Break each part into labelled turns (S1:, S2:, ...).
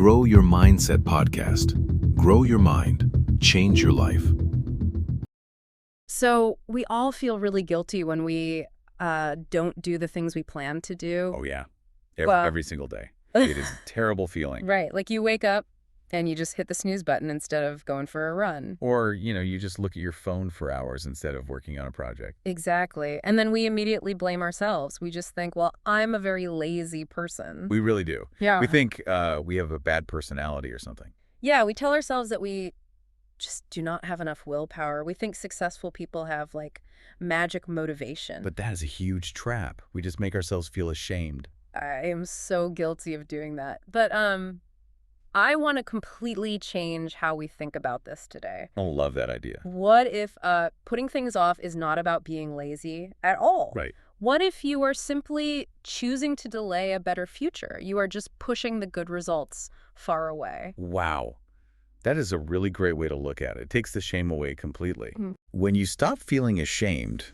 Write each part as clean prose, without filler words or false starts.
S1: Grow Your Mindset podcast. Grow your mind, change your life.
S2: So we all feel really guilty when we don't do the things we plan to do.
S3: Oh, yeah.
S2: Well-
S3: Every single day. It is a terrible feeling.
S2: Right. Like you wake up and you just hit the snooze button instead of going for a run.
S3: Or, you just look at your phone for hours instead of working on a project.
S2: Exactly. And then we immediately blame ourselves. We just think, well, I'm a very lazy person.
S3: We really do.
S2: Yeah.
S3: We think we have a bad personality or something.
S2: Yeah, we tell ourselves that we just do not have enough willpower. We think successful people have like magic motivation.
S3: But that is a huge trap. We just make ourselves feel ashamed.
S2: I am so guilty of doing that. But I want to completely change how we think about this today.
S3: I love that idea.
S2: What if putting things off is not about being lazy at all?
S3: Right.
S2: What if you are simply choosing to delay a better future? You are just pushing the good results far away.
S3: Wow. That is a really great way to look at it. It takes the shame away completely.
S2: Mhm.
S3: When you stop feeling ashamed,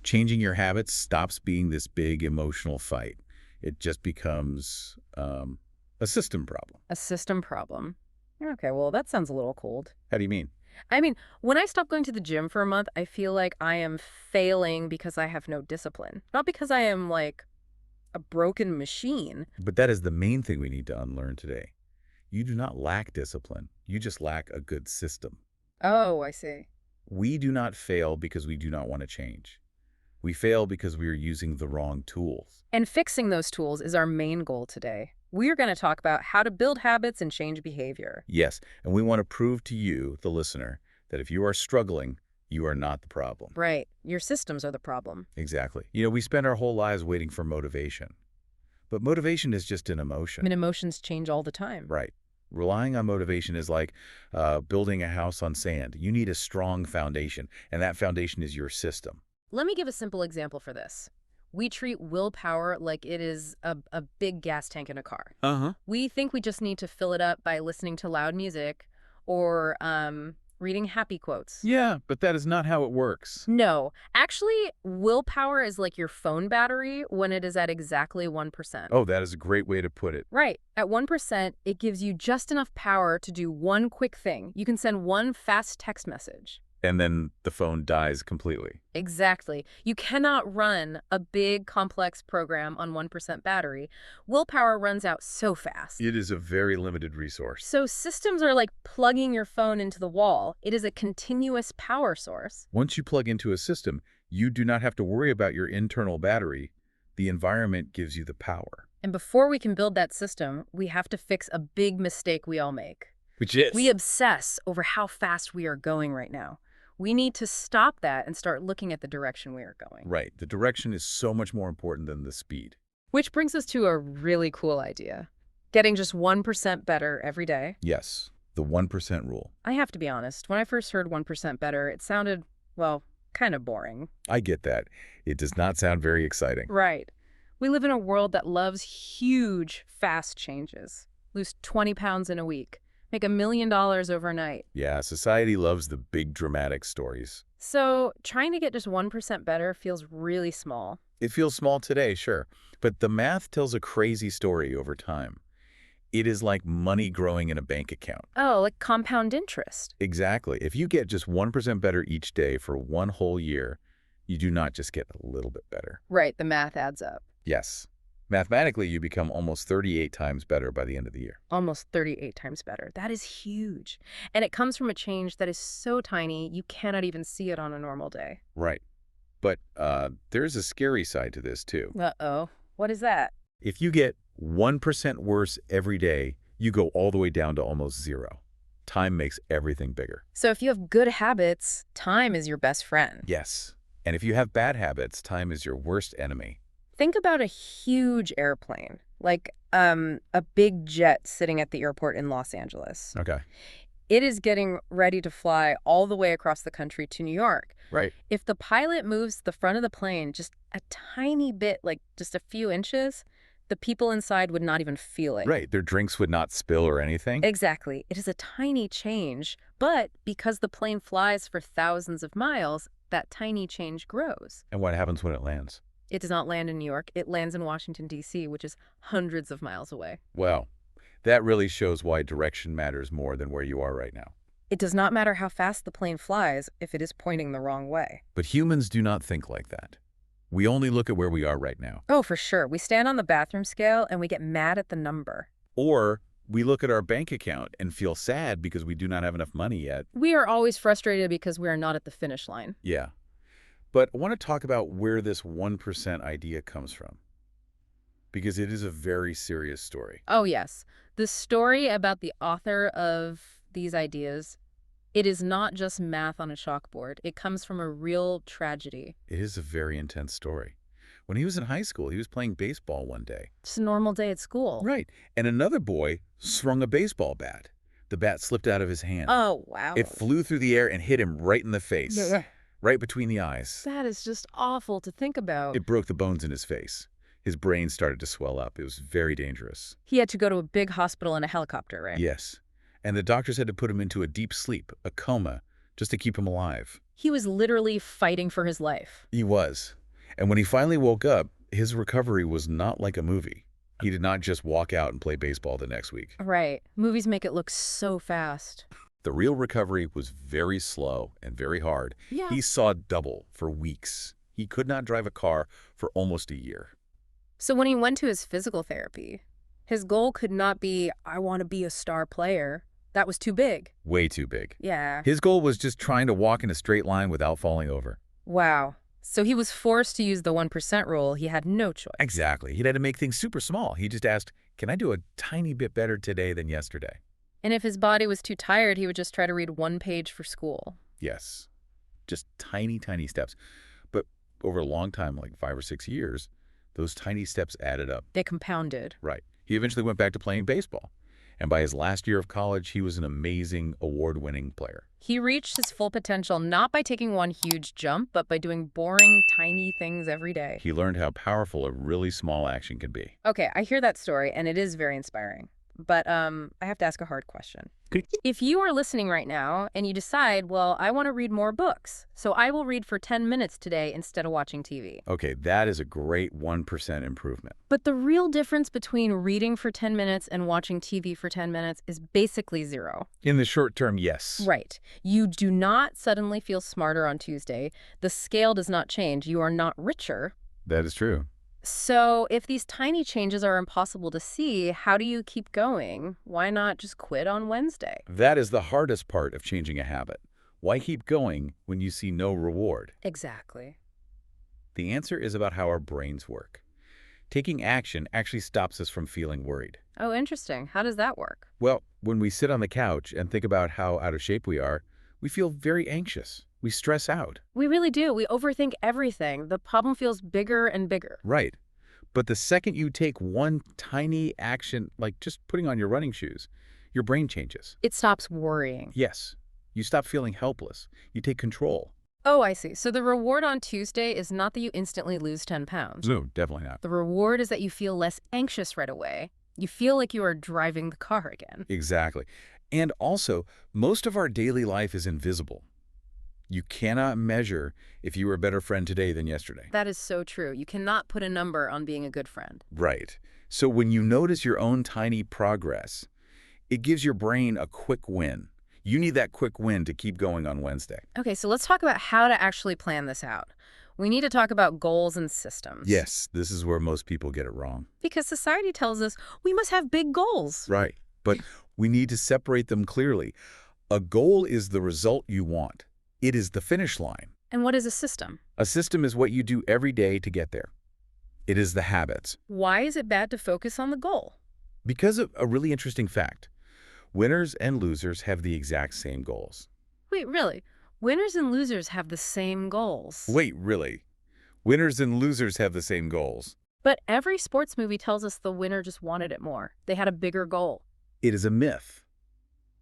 S3: changing your habits stops being this big emotional fight. It just becomes a system problem.
S2: A system problem. Okay, well, that sounds a little cold.
S3: How do you mean?
S2: I mean, when I stop going to the gym for a month, I feel like I am failing because I have no discipline. Not because I am like a broken machine.
S3: But that is the main thing we need to unlearn today. You do not lack discipline. You just lack a good system.
S2: Oh, I see.
S3: We do not fail because we do not want to change. We fail because we are using the wrong tools.
S2: And fixing those tools is our main goal today. We're going to talk about how to build habits and change behavior.
S3: Yes, and we want to prove to you, the listener, that if you are struggling, you are not the problem.
S2: Right. Your systems are the problem.
S3: Exactly. We spend our whole lives waiting for motivation. But motivation is just an
S2: I
S3: emotion.
S2: mean, emotions change all the time.
S3: Right. Relying on motivation is like building a house on sand. You need a strong foundation, and that foundation is your system.
S2: Let me give a simple example for this. We treat willpower like it is a big gas tank in a car.
S3: Uh-huh.
S2: We think we just need to fill it up by listening to loud music or reading happy quotes.
S3: Yeah, but that is not how it works.
S2: No, actually, willpower is like your phone battery when it is at exactly 1%.
S3: Oh, that is a great way to put it.
S2: Right. At 1%, it gives you just enough power to do one quick thing. You can send one fast text message.
S3: And then the phone dies completely.
S2: Exactly. You cannot run a big, complex program on 1% battery. Willpower runs out so fast.
S3: It is a very limited resource.
S2: So systems are like plugging your phone into the wall. It is a continuous power source.
S3: Once you plug into a system, you do not have to worry about your internal battery. The environment gives you the power.
S2: And before we can build that system, we have to fix a big mistake we all make.
S3: Which is?
S2: We obsess over how fast we are going right now. We need to stop that and start looking at the direction we are going.
S3: Right. The direction is so much more important than the speed.
S2: Which brings us to a really cool idea. Getting just 1% better every day.
S3: Yes, the 1% rule.
S2: I have to be honest, when I first heard 1% better, it sounded, well, kind of boring.
S3: I get that. It does not sound very exciting.
S2: Right. We live in a world that loves huge, fast changes. Lose 20 pounds in a week. Make $1 million overnight.
S3: Yeah, society loves the big dramatic stories.
S2: So trying to get just 1% better feels really small.
S3: It feels small today, sure, but the math tells a crazy story over time. It is like money growing in a bank account.
S2: Oh, like compound interest.
S3: Exactly. If you get just 1% better each day for one whole year, you do not just get a little bit better.
S2: Right, the math adds up.
S3: Yes. Mathematically, you become almost 38 times better by the end of the year.
S2: Almost 38 times better. That is huge. And it comes from a change that is so tiny, you cannot even see it on a normal day.
S3: Right. But there's a scary side to this, too.
S2: Uh-oh. What is that?
S3: If you get 1% worse every day, you go all the way down to almost zero. Time makes everything bigger.
S2: So if you have good habits, time is your best friend.
S3: Yes. And if you have bad habits, time is your worst enemy.
S2: Think about a huge airplane, like a big jet sitting at the airport in Los Angeles.
S3: Okay.
S2: It is getting ready to fly all the way across the country to New York.
S3: Right.
S2: If the pilot moves the front of the plane just a tiny bit, like just a few inches, the people inside would not even feel it.
S3: Right. Their drinks would not spill or anything.
S2: Exactly. It is a tiny change, but because the plane flies for thousands of miles, that tiny change grows.
S3: And what happens when it lands?
S2: It does not land in New York. It lands in Washington, D.C., which is hundreds of miles away.
S3: Well, That really shows why direction matters more than where you are right now.
S2: It does not matter how fast the plane flies if it is pointing the wrong way.
S3: But humans do not think like that. We only look at where we are right now.
S2: Oh, for sure. We stand on the bathroom scale and we get mad at the number.
S3: Or we look at our bank account and feel sad because we do not have enough money yet.
S2: We are always frustrated because we are not at the finish line.
S3: Yeah. But I want to talk about where this 1% idea comes from, because it is a very serious story.
S2: Oh, yes. The story about the author of these ideas, it is not just math on a chalkboard. It comes from a real tragedy.
S3: It is a very intense story. When he was in high school, he was playing baseball one day.
S2: It's a normal day at school.
S3: Right. And another boy swung a baseball bat. The bat slipped out of his hand.
S2: Oh, wow.
S3: It flew through the air and hit him right in the face, right between the eyes.
S2: That is just awful to think about.
S3: It broke the bones in his face. His brain started to swell up. It was very dangerous.
S2: He had to go to a big hospital in a helicopter, right?
S3: Yes. And the doctors had to put him into a deep sleep, a coma, just to keep him alive.
S2: He was literally fighting for his life.
S3: He was. And when he finally woke up, his recovery was not like a movie. He did not just walk out and play baseball the next week.
S2: Right. Movies make it look so fast.
S3: The real recovery was very slow and very hard.
S2: Yeah.
S3: He saw double for weeks. He could not drive a car for almost a year.
S2: So when he went to his physical therapy, his goal could not be, I want to be a star player. That was too big.
S3: Way too big.
S2: Yeah.
S3: His goal was just trying to walk in a straight line without falling over.
S2: Wow. So he was forced to use the 1% rule. He had no choice.
S3: Exactly. He had to make things super small. He just asked, can I do a tiny bit better today than yesterday?
S2: And if his body was too tired, he would just try to read one page for school.
S3: Yes. Just tiny, tiny steps. But over a long time, like 5 or 6 years, those tiny steps added up.
S2: They compounded.
S3: Right. He eventually went back to playing baseball. And by his last year of college, he was an amazing award-winning player.
S2: He reached his full potential not by taking one huge jump, but by doing boring, tiny things every day.
S3: He learned how powerful a really small action can be.
S2: Okay, I hear that story, and it is very inspiring. But I have to ask a hard question. If you are listening right now and you decide, well, I want to read more books, so I will read for 10 minutes today instead of watching TV.
S3: Okay, that is a great 1% improvement.
S2: But the real difference between reading for 10 minutes and watching TV for 10 minutes is basically zero.
S3: In the short term, yes.
S2: Right. You do not suddenly feel smarter on Tuesday. The scale does not change. You are not richer.
S3: That is true.
S2: So if these tiny changes are impossible to see, how do you keep going? Why not just quit on Wednesday?
S3: That is the hardest part of changing a habit. Why keep going when you see no reward?
S2: Exactly.
S3: The answer is about how our brains work. Taking action actually stops us from feeling worried.
S2: Oh, interesting. How does that work?
S3: Well, when we sit on the couch and think about how out of shape we are, we feel very anxious. We stress out.
S2: We really do. We overthink everything. The problem feels bigger and bigger.
S3: Right. But the second you take one tiny action, like just putting on your running shoes, your brain changes.
S2: It stops worrying.
S3: Yes. You stop feeling helpless. You take control.
S2: Oh, I see. So the reward on Tuesday is not that you instantly lose 10 pounds.
S3: No, definitely not.
S2: The reward is that you feel less anxious right away. You feel like you are driving the car again.
S3: Exactly. And also, most of our daily life is invisible. You cannot measure if you were a better friend today than yesterday.
S2: That is so true. You cannot put a number on being a good friend.
S3: Right. So when you notice your own tiny progress, it gives your brain a quick win. You need that quick win to keep going on Wednesday.
S2: Okay, so let's talk about how to actually plan this out. We need to talk about goals and systems.
S3: Yes, this is where most people get it wrong.
S2: Because society tells us we must have big goals.
S3: Right. But we need to separate them clearly. A goal is the result you want. It is the finish line.
S2: And what is a system?
S3: A system is what you do every day to get there. It is the habits.
S2: Why is it bad to focus on the goal?
S3: Because of a really interesting fact. Winners and losers have the exact same goals.
S2: Wait, really? Winners and losers have the same goals.
S3: Wait, really? Winners and losers have the same goals.
S2: But every sports movie tells us the winner just wanted it more. They had a bigger goal.
S3: It is a myth.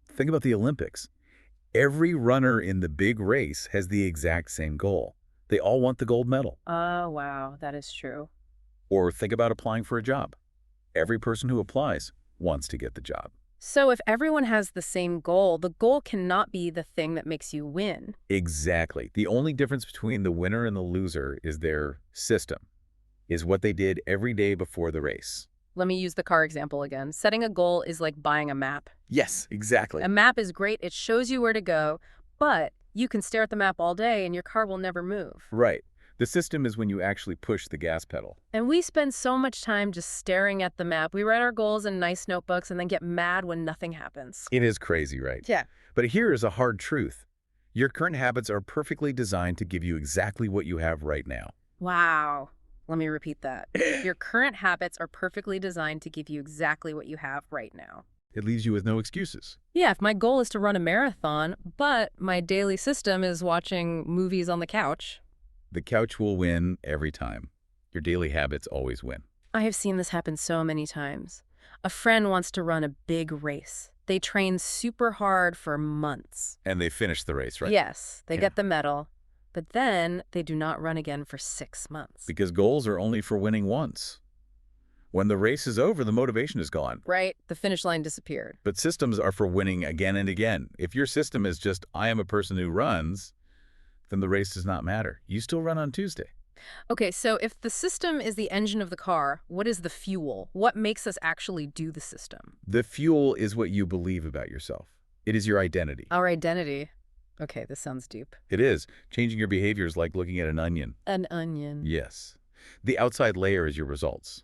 S3: Think about the Olympics. Every runner in the big race has the exact same goal. They all want the gold medal.
S2: Oh, wow. That is true.
S3: Or think about applying for a job. Every person who applies wants to get the job.
S2: So if everyone has the same goal, the goal cannot be the thing that makes you win.
S3: Exactly. The only difference between the winner and the loser is their system, is what they did every day before the race.
S2: Let me use the car example again. Setting a goal is like buying a map.
S3: Yes, exactly.
S2: A map is great. It shows you where to go, but you can stare at the map all day and your car will never move.
S3: Right. The system is when you actually push the gas pedal.
S2: And we spend so much time just staring at the map. We write our goals in nice notebooks and then get mad when nothing happens.
S3: It is crazy, right?
S2: Yeah.
S3: But here is a hard truth. Your current habits are perfectly designed to give you exactly what you have right now.
S2: Wow. Let me repeat that. Your current habits are perfectly designed to give you exactly what you have right now.
S3: It leaves you with no excuses.
S2: Yeah, if my goal is to run a marathon, but my daily system is watching movies on the couch.
S3: The couch will win every time. Your daily habits always win.
S2: I have seen this happen so many times. A friend wants to run a big race. They train super hard for months.
S3: And they finish the race, right?
S2: Yes, they
S3: Yeah.
S2: get the medal, but then they do not run again for 6 months.
S3: Because goals are only for winning once. When the race is over, the motivation is gone.
S2: Right? The finish line disappeared.
S3: But systems are for winning again and again. If your system is just, I am a person who runs, then the race does not matter. You still run on Tuesday.
S2: Okay, so if the system is the engine of the car, what is the fuel? What makes us actually do the system?
S3: The fuel is what you believe about yourself. It is your identity.
S2: Our identity. Okay, this sounds deep.
S3: It is. Changing your behavior is like looking at an onion.
S2: An onion.
S3: Yes. The outside layer is your results,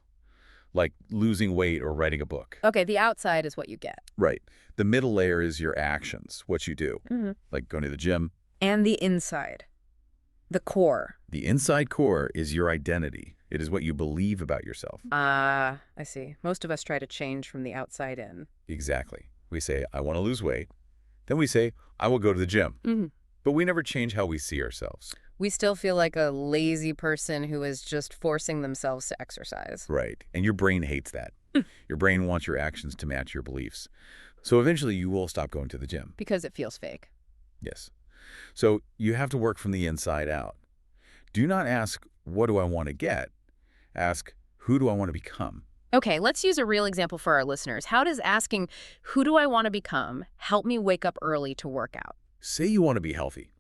S3: like losing weight or writing a book.
S2: Okay, the outside is what you get.
S3: Right. The middle layer is your actions, what you do, like going to the gym.
S2: And the inside. The core.
S3: The inside core is your identity. It is what you believe about yourself.
S2: I see. Most of us try to change from the outside in.
S3: Exactly. We say, I want to lose weight. Then we say, I will go to the gym. But we never change how we see ourselves.
S2: We still feel like a lazy person who is just forcing themselves to exercise.
S3: Right. And your brain hates that. Your brain wants your actions to match your beliefs. So eventually you will stop going to the gym.
S2: Because it feels fake.
S3: Yes. So you have to work from the inside out. Do not ask, what do I want to get? Ask, who do I want to become?
S2: Okay, let's use a real example for our listeners. How does asking, who do I want to become, help me wake up early to work out?
S3: Say you want to be healthy.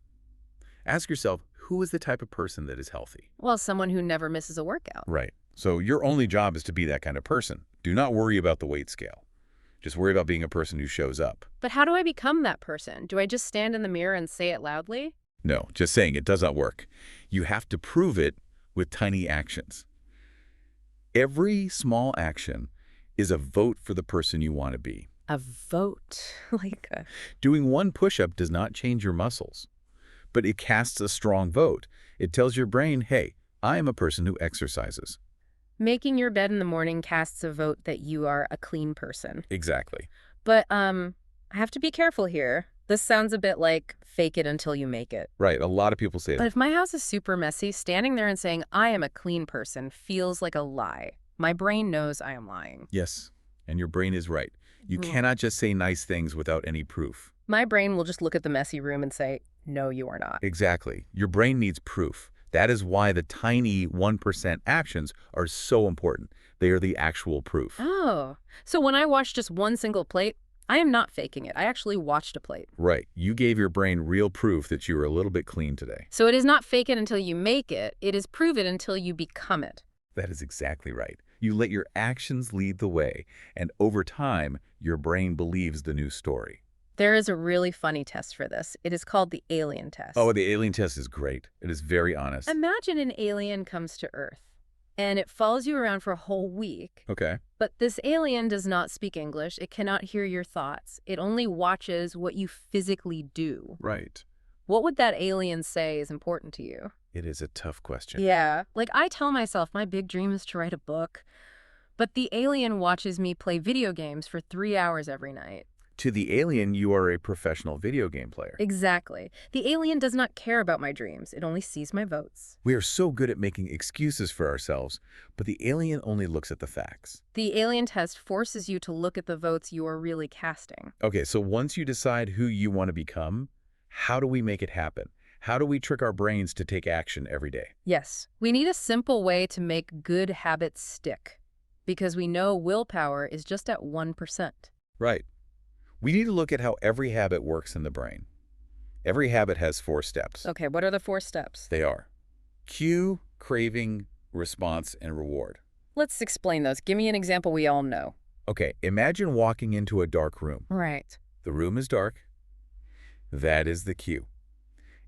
S3: Ask yourself, who is the type of person that is healthy?
S2: Well, someone who never misses a workout.
S3: Right. So your only job is to be that kind of person. Do not worry about the weight scale. Just worry about being a person who shows up.
S2: But how do I become that person? Do I just stand in the mirror and say it loudly?
S3: No, just saying it does not work. You have to prove it with tiny actions. Every small action is a vote for the person you want to be.
S2: A vote.
S3: Doing one push-up does not change your muscles, but it casts a strong vote. It tells your brain, hey, I am a person who exercises.
S2: Making your bed in the morning casts a vote that you are a clean person.
S3: Exactly.
S2: But I have to be careful here. This sounds a bit like fake it until you make it.
S3: Right. A lot of people say
S2: But
S3: that.
S2: if my house is super messy, standing there and saying I am a clean person feels like a lie. My brain knows I am lying.
S3: Yes. And your brain is right. You cannot just say nice things without any proof.
S2: My brain will just look at the messy room and say, no, you are not.
S3: Exactly. Your brain needs proof. That is why the tiny 1% actions are so important. They are the actual proof.
S2: Oh, so when I wash just one single plate, I am not faking it. I actually watched a plate.
S3: Right. You gave your brain real proof that you were a little bit clean today.
S2: So it is not fake it until you make it. It is prove it until you become it.
S3: That is exactly right. You let your actions lead the way, and over time, your brain believes the new story.
S2: There is a really funny test for this. It is called the alien test.
S3: Oh, the alien test is great. It is very honest.
S2: Imagine an alien comes to Earth, and it follows you around for a whole week.
S3: Okay.
S2: But this alien does not speak English. It cannot hear your thoughts. It only watches what you physically do.
S3: Right.
S2: What would that alien say is important to you?
S3: It is a tough question.
S2: Yeah. Like, I tell myself my big dream is to write a book, but the alien watches me play video games for 3 hours every night.
S3: To the alien, you are a professional video game player.
S2: Exactly. The alien does not care about my dreams. It only sees my votes.
S3: We are so good at making excuses for ourselves, but the alien only looks at the facts.
S2: The alien test forces you to look at the votes you are really casting.
S3: Okay, so once you decide who you want to become, how do we make it happen? How do we trick our brains to take action every day?
S2: Yes, we need a simple way to make good habits stick, because we know willpower is just at 1%.
S3: Right. We need to look at how every habit works in the brain. Every habit has 4 steps.
S2: Okay, what are the 4 steps?
S3: They are cue, craving, response, and reward.
S2: Let's explain those. Give me an example we all know.
S3: Okay, imagine walking into a dark room.
S2: Right.
S3: The room is dark. That is the cue.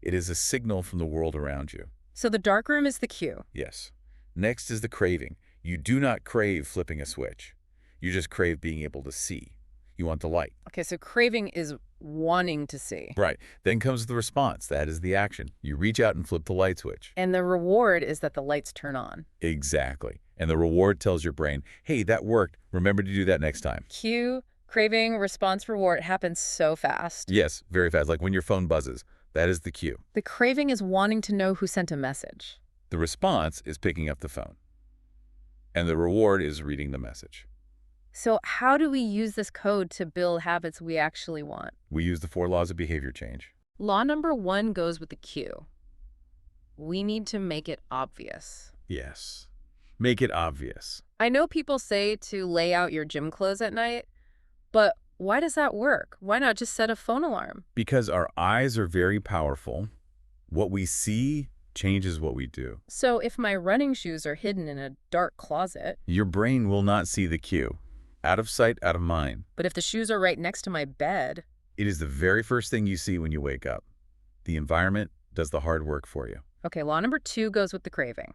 S3: It is a signal from the world around you.
S2: So the dark room is the cue.
S3: Yes. Next is the craving. You do not crave flipping a switch. You just crave being able to see. You want the light.
S2: Okay, so craving is wanting to see.
S3: Right. Then comes the response. That is the action. You reach out and flip the light switch.
S2: And the reward is that the lights turn on.
S3: Exactly. And the reward tells your brain, hey, that worked. Remember to do that next time.
S2: Cue, craving, response, reward. It happens so fast.
S3: Yes, very fast. Like when your phone buzzes. That is the cue.
S2: The craving is wanting to know who sent a message.
S3: The response is picking up the phone. And the reward is reading the message.
S2: So how do we use this code to build habits we actually want?
S3: We use the 4 laws of behavior change.
S2: Law number 1 goes with the cue. We need to make it obvious.
S3: Yes. Make it obvious.
S2: I know people say to lay out your gym clothes at night, but why does that work? Why not just set a phone alarm?
S3: Because our eyes are very powerful. What we see changes what we do.
S2: So if my running shoes are hidden in a dark closet,
S3: Your brain will not see the cue. Out of sight, out of mind.
S2: but if the shoes are right next to my bed,
S3: It is the very first thing you see when you wake up. The environment does the hard work for you.
S2: okay, law number 2 goes with the craving.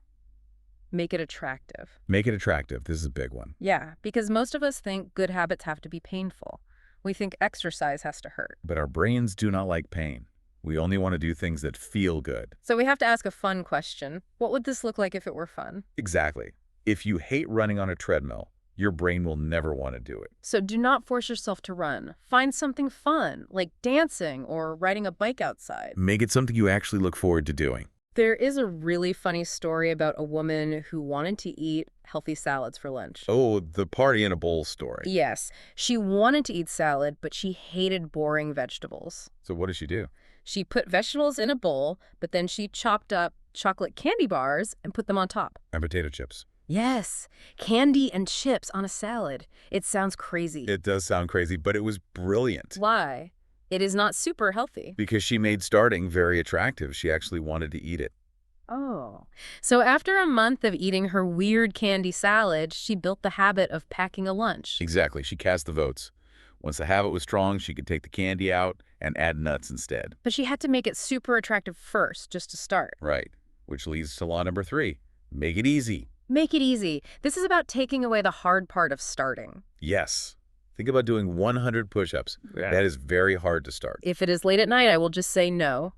S2: Make it attractive.
S3: Make it attractive. This is a big one.
S2: Yeah, because most of us think good habits have to be painful. We think exercise has to hurt.
S3: But our brains do not like pain. We only want to do things that feel good.
S2: So we have to ask a fun question. What would this look like if it were fun?
S3: Exactly. If you hate running on a treadmill, your brain will never want to do it.
S2: So do not force yourself to run. Find something fun, like dancing or riding a bike outside.
S3: Make it something you actually look forward to doing.
S2: There is a really funny story about a woman who wanted to eat healthy salads for lunch.
S3: Oh, the party in a bowl story.
S2: Yes, she wanted to eat salad, but she hated boring vegetables.
S3: So what does she do?
S2: She put vegetables in a bowl, but then she chopped up chocolate candy bars and put them on top.
S3: And potato chips.
S2: Yes, candy and chips on a salad. It sounds crazy.
S3: It does sound crazy, but it was brilliant.
S2: Why? It is not super healthy.
S3: Because she made starting very attractive. She actually wanted to eat it.
S2: Oh. So after a month of eating her weird candy salad, she built the habit of packing a lunch.
S3: Exactly. She cast the votes. Once the habit was strong, she could take the candy out and add nuts instead.
S2: But she had to make it super attractive first, just to start.
S3: Right. Which leads to law number 3. Make it easy.
S2: Make it easy. This is about taking away the hard part of starting.
S3: Yes. Think about doing 100 push-ups.
S2: Yeah.
S3: That is very hard to start.
S2: If it is late at night, I will just say no.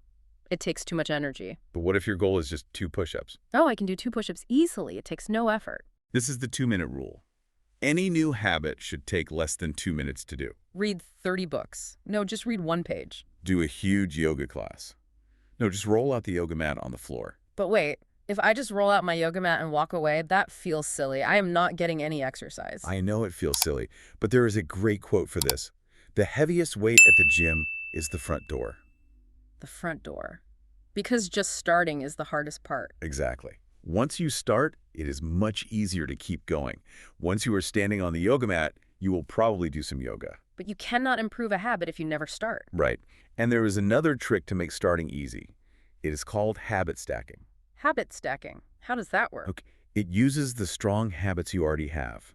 S2: It takes too much energy.
S3: But what if your goal is just 2 push-ups?
S2: Oh, I can do 2 push-ups easily. It takes no effort.
S3: This is the 2-minute rule. Any new habit should take less than 2 minutes to do.
S2: Read 30 books. No, just read 1 page.
S3: Do a huge yoga class. No, just roll out the yoga mat on the floor.
S2: But wait, if I just roll out my yoga mat and walk away, that feels silly. I am not getting any exercise.
S3: I know it feels silly, but there is a great quote for this. The heaviest weight at the gym is the front door.
S2: The front door. Because just starting is the hardest part.
S3: Exactly. Once you start, it is much easier to keep going. Once you are standing on the yoga mat, you will probably do some yoga.
S2: But you cannot improve a habit if you never start.
S3: Right. And there is another trick to make starting easy. It is called habit stacking.
S2: Habit stacking. How does that work?
S3: Okay. It uses the strong habits you already have.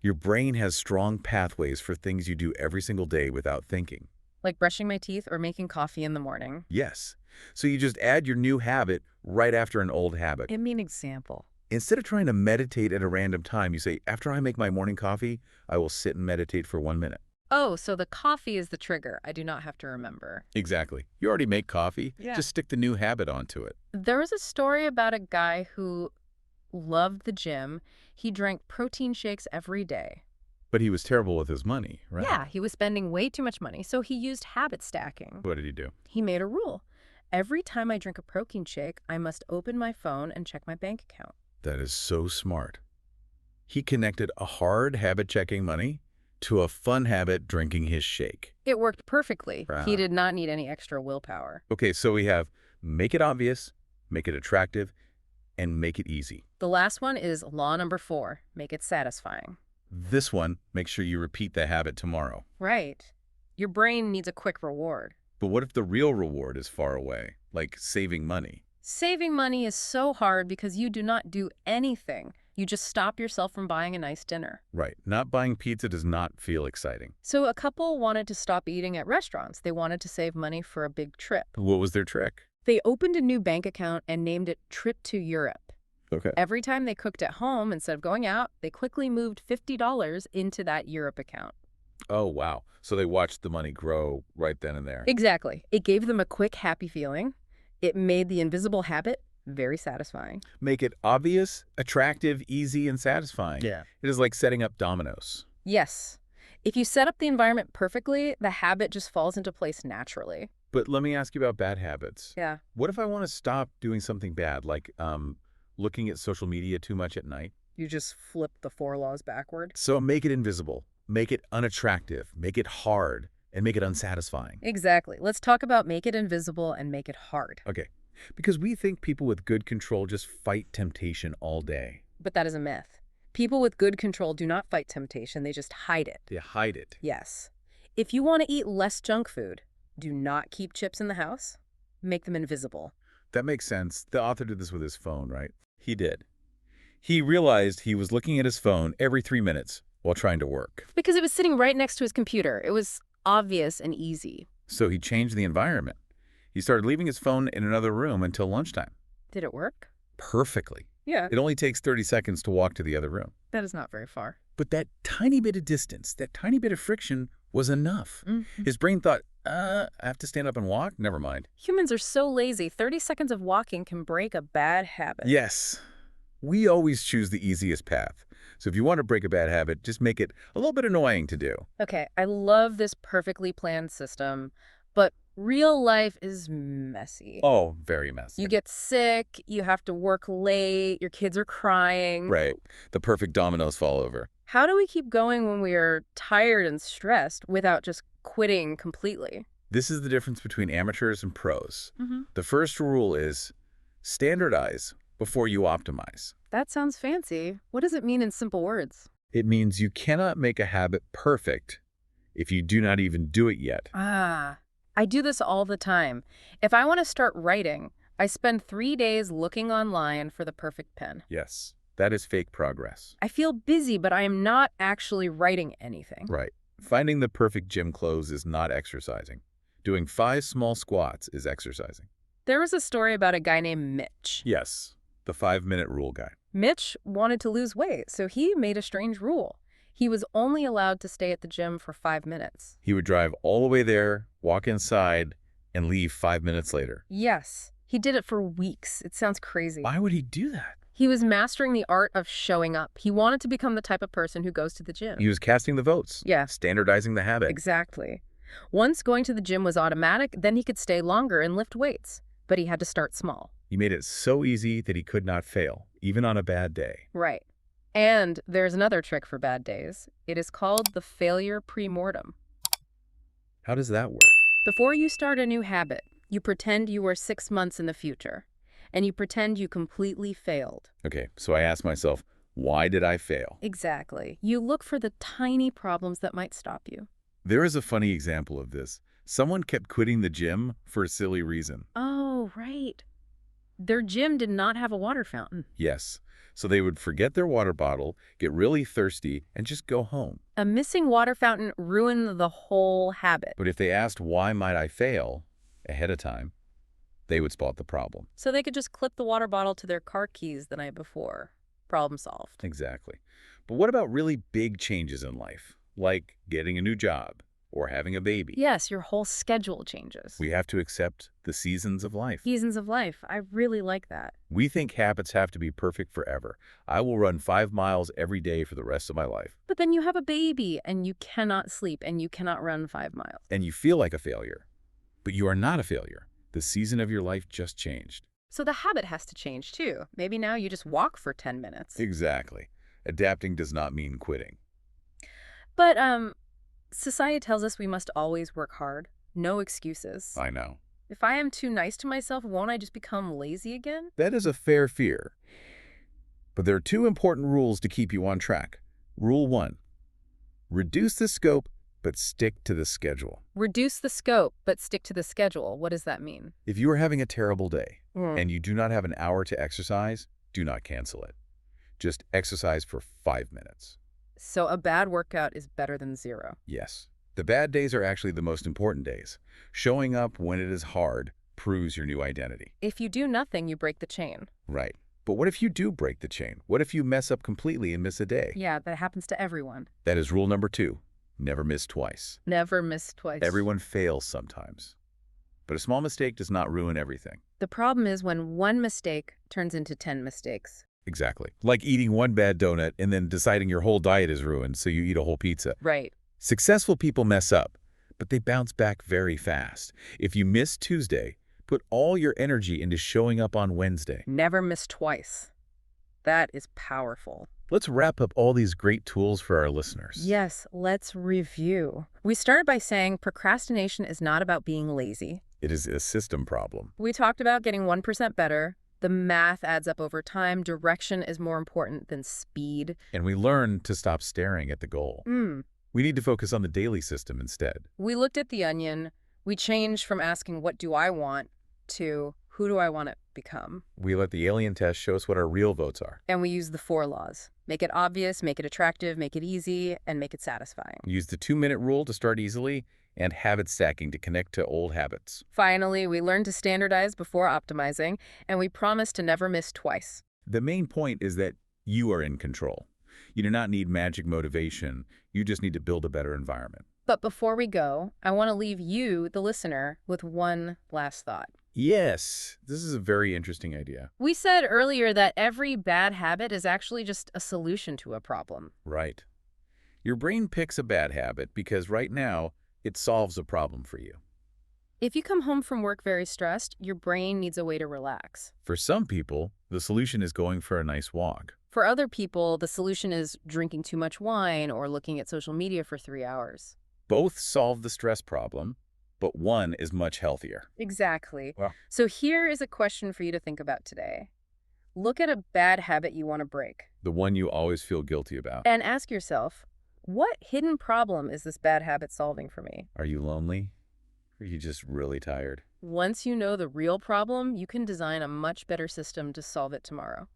S3: Your brain has strong pathways for things you do every single day without thinking.
S2: Like brushing my teeth or making coffee in the morning.
S3: Yes. So you just add your new habit right after an old habit.
S2: Give me an example.
S3: Instead of trying to meditate at a random time, you say, after I make my morning coffee, I will sit and meditate for 1 minute.
S2: Oh, so the coffee is the trigger. I do not have to remember.
S3: Exactly. You already make coffee.
S2: Yeah.
S3: Just stick the new habit onto it.
S2: There was a story about a guy who loved the gym. He drank protein shakes every day.
S3: But he was terrible with his money, right?
S2: Yeah, he was spending way too much money, so he used habit stacking.
S3: What did he do?
S2: He made a rule. Every time I drink a protein shake, I must open my phone and check my bank account.
S3: That is so smart. He connected a hard habit checking money to a fun habit drinking his shake.
S2: It worked perfectly.
S3: Wow.
S2: He did not need any extra willpower.
S3: Okay, so we have make it obvious, make it attractive, and make it easy.
S2: The last one is law number 4, make it satisfying.
S3: This one, make sure you repeat the habit tomorrow.
S2: Right. Your brain needs a quick reward.
S3: But what if the real reward is far away, like saving money?
S2: Saving money is so hard because you do not do anything. You just stop yourself from buying a nice dinner.
S3: Right. Not buying pizza does not feel exciting.
S2: So a couple wanted to stop eating at restaurants. They wanted to save money for a big trip.
S3: What was their trick?
S2: They opened a new bank account and named it Trip to Europe.
S3: Okay.
S2: Every time they cooked at home, instead of going out, they quickly moved $50 into that Europe account.
S3: Oh, wow. So they watched the money grow right then and there.
S2: Exactly. It gave them a quick, happy feeling. It made the invisible habit very satisfying.
S3: Make it obvious, attractive, easy, and satisfying.
S4: Yeah.
S3: It is like setting up dominoes.
S2: Yes. If you set up the environment perfectly, the habit just falls into place naturally.
S3: But let me ask you about bad habits.
S2: Yeah.
S3: What if I want to stop doing something bad, like looking at social media too much at night?
S2: You just flip the 4 laws backward.
S3: So make it invisible, make it unattractive, make it hard, and make it unsatisfying.
S2: Exactly. Let's talk about make it invisible and make it hard.
S3: Okay. Because we think people with good control just fight temptation all day.
S2: But that is a myth. People with good control do not fight temptation, they just hide it.
S3: They hide it.
S2: Yes. If you want to eat less junk food, do not keep chips in the house. Make them invisible.
S3: That makes sense. The author did this with his phone, right? He did. He realized he was looking at his phone every 3 minutes while trying to work.
S2: Because it was sitting right next to his computer. It was obvious and easy.
S3: So he changed the environment. He started leaving his phone in another room until lunchtime.
S2: Did it work?
S3: Perfectly.
S2: Yeah.
S3: It only takes 30 seconds to walk to the other room.
S2: That is not very far.
S3: But that tiny bit of distance, that tiny bit of friction was enough.
S2: Mm-hmm.
S3: His brain thought, I have to stand up and walk? Never mind.
S2: Humans are so lazy, 30 seconds of walking can break a bad habit.
S3: Yes. We always choose the easiest path. So if you want to break a bad habit, just make it a little bit annoying to do.
S2: Okay, I love this perfectly planned system, but real life is messy.
S3: Oh, very messy.
S2: You get sick, you have to work late, your kids are crying.
S3: Right. The perfect dominoes fall over.
S2: How do we keep going when we are tired and stressed without just quitting completely?
S3: This is the difference between amateurs and pros.
S2: Mm-hmm.
S3: The first rule is standardize before you optimize.
S2: That sounds fancy. What does it mean in simple words?
S3: It means you cannot make a habit perfect if you do not even do it yet.
S2: I do this all the time. If I want to start writing, I spend 3 days looking online for the perfect pen.
S3: Yes, that is fake progress.
S2: I feel busy, but I am not actually writing anything.
S3: Right. Finding the perfect gym clothes is not exercising. Doing 5 small squats is exercising.
S2: There was a story about a guy named Mitch.
S3: Yes, the 5-minute rule guy.
S2: Mitch wanted to lose weight, so he made a strange rule. He was only allowed to stay at the gym for 5 minutes.
S3: He would drive all the way there, walk inside, and leave 5 minutes later.
S2: Yes, he did it for weeks. It sounds crazy.
S3: Why would he do that?
S2: He was mastering the art of showing up. He wanted to become the type of person who goes to the gym.
S3: He was casting the votes.
S2: Yeah.
S3: Standardizing the habit.
S2: Exactly. Once going to the gym was automatic, then he could stay longer and lift weights. But he had to start small.
S3: He made it so easy that he could not fail, even on a bad day.
S2: Right. And there's another trick for bad days. It is called the failure premortem.
S3: How does that work?
S2: Before you start a new habit, you pretend you are 6 months in the future, and you pretend you completely failed.
S3: Okay, so I ask myself, why did I fail?
S2: Exactly. You look for the tiny problems that might stop you.
S3: There is a funny example of this. Someone kept quitting the gym for a silly reason.
S2: Oh, right. Their gym did not have a water fountain.
S3: Yes. So they would forget their water bottle, get really thirsty, and just go home.
S2: A missing water fountain ruined the whole habit.
S3: But if they asked, why might I fail, ahead of time, they would spot the problem.
S2: So they could just clip the water bottle to their car keys the night before. Problem solved.
S3: Exactly. But what about really big changes in life, like getting a new job or having a baby?
S2: Yes, your whole schedule changes.
S3: We have to accept the seasons of life.
S2: Seasons of life. I really like that.
S3: We think habits have to be perfect forever. I will run 5 miles every day for the rest of my life.
S2: But then you have a baby and you cannot sleep and you cannot run 5 miles.
S3: And you feel like a failure. But you are not a failure. The season of your life just changed.
S2: So the habit has to change too. Maybe now you just walk for 10 minutes.
S3: Exactly. Adapting does not mean quitting.
S2: But, society tells us we must always work hard. No excuses.
S3: I know.
S2: If I am too nice to myself, won't I just become lazy again?
S3: That is a fair fear. But there are 2 important rules to keep you on track. Rule 1. Reduce the scope, but stick to the schedule.
S2: Reduce the scope, but stick to the schedule. What does that mean?
S3: If you are having a terrible day and you do not have an hour to exercise, do not cancel it. Just exercise for 5 minutes.
S2: So a bad workout is better than zero.
S3: Yes. The bad days are actually the most important days. Showing up when it is hard proves your new identity.
S2: If you do nothing, you break the chain.
S3: Right. But what if you do break the chain? What if you mess up completely and miss a day?
S2: Yeah, that happens to everyone.
S3: That is rule number 2. Never miss twice.
S2: Never miss twice.
S3: Everyone fails sometimes. But a small mistake does not ruin everything.
S2: The problem is when one mistake turns into 10 mistakes.
S3: Exactly. Like eating one bad donut and then deciding your whole diet is ruined, so you eat a whole pizza.
S2: Right.
S3: Successful people mess up, but they bounce back very fast. If you miss Tuesday, put all your energy into showing up on Wednesday.
S2: Never miss twice. That is powerful.
S3: Let's wrap up all these great tools for our listeners.
S2: Yes, let's review. We started by saying procrastination is not about being lazy.
S3: It is a system problem.
S2: We talked about getting 1% better. The math adds up over time. Direction is more important than speed.
S3: And we learn to stop staring at the goal. We need to focus on the daily system instead.
S2: We looked at the onion. We changed from asking, what do I want, to who do I want to become?
S3: We let the alien test show us what our real votes are.
S2: And we use the 4 laws. Make it obvious, make it attractive, make it easy, and make it satisfying.
S3: Use the 2-minute rule to start easily and habit stacking to connect to old habits.
S2: Finally, we learned to standardize before optimizing, and we promised to never miss twice.
S3: The main point is that you are in control. You do not need magic motivation. You just need to build a better environment.
S2: But before we go, I want to leave you, the listener, with one last thought.
S3: Yes, this is a very interesting idea.
S2: We said earlier that every bad habit is actually just a solution to a problem.
S3: Right. Your brain picks a bad habit because right now it solves a problem for you.
S2: If you come home from work very stressed, your brain needs a way to relax.
S3: For some people, the solution is going for a nice walk.
S2: For other people, the solution is drinking too much wine or looking at social media for 3 hours.
S3: Both solve the stress problem, but one is much healthier.
S2: Exactly.
S3: Wow.
S2: So here is a question for you to think about today. Look at a bad habit you want to break.
S3: The one you always feel guilty about.
S2: And ask yourself, what hidden problem is this bad habit solving for me?
S3: Are you lonely? Or are you just really tired?
S2: Once you know the real problem, you can design a much better system to solve it tomorrow.